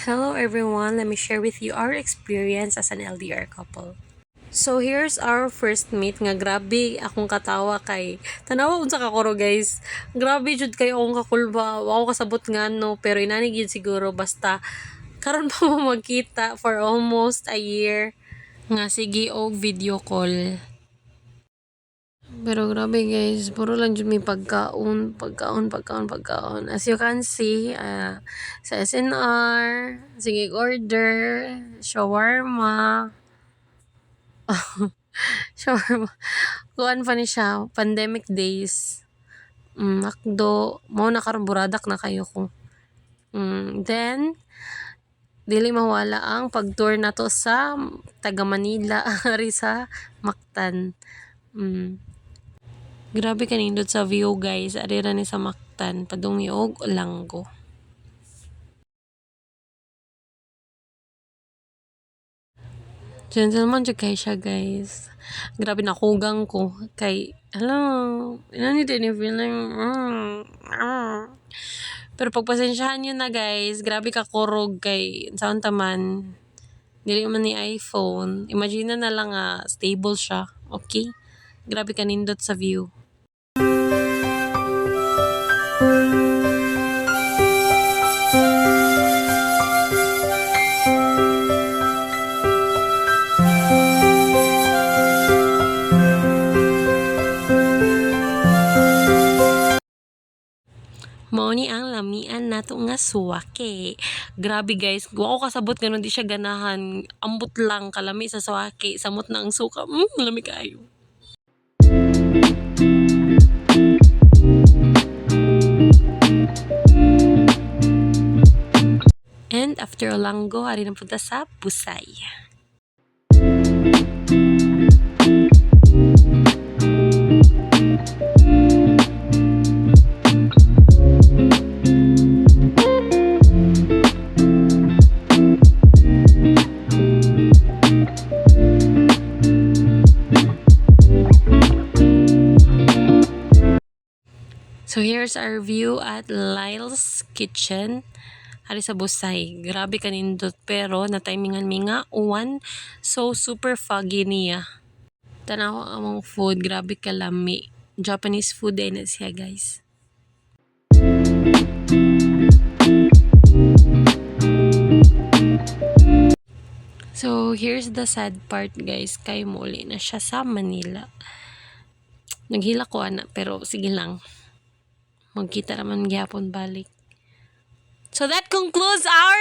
Hello everyone, let me share with you our experience as an LDR couple. So here's our first meet nga grabe akong katawa kay tanawa unsa ka koro guys. Grabe jud kay akong kakulba. Wow kasabot nga no pero inani gyud siguro basta karon pa mo magkita for almost a year nga sige og video call. Pero grabe guys, puro lang dyan may pagkaon. As you can see, sa SNR, sige order, shawarma. Shawarma. Kuan pa ni siya, pandemic days. Makdo, mo na karon buradak na kayo ko. Then, dili mawala ang pag-tour na to sa taga Manila, ari sa Mactan. Grabe kanindot sa view guys, ari ra ni sa Mactan, padungi og Langgo. Gentleman jud kay siya guys. Grabe nakugang ko kay hello, inani din yung feeling. Pero pagpasensyahan nyo na guys, grabe ka kurog kay saan taman. Dili man ni iPhone. Imagine na lang stable siya. Okay? Grabe kanindot sa view. Mao ni ang lamian nato nga suwake. Grabe guys, wa ko kasabot ganon di siya ganahan. Ambot lang kalami sa suwake, samot na ang suka. Lami kayo. And after Olanggo, ari na punta sa Busay. So here's our view at Lyle's Kitchen. Hari sa Busay. Grabe kanindot pero na-timingan mi nga uwan. So super foggy niya. Tanaw among food. Grabe kalami. Japanese food din na siya guys. So here's the sad part guys. Kay muli na siya sa Manila. Naghila ko pero sige lang. Magkita naman gyapon balik. So that concludes our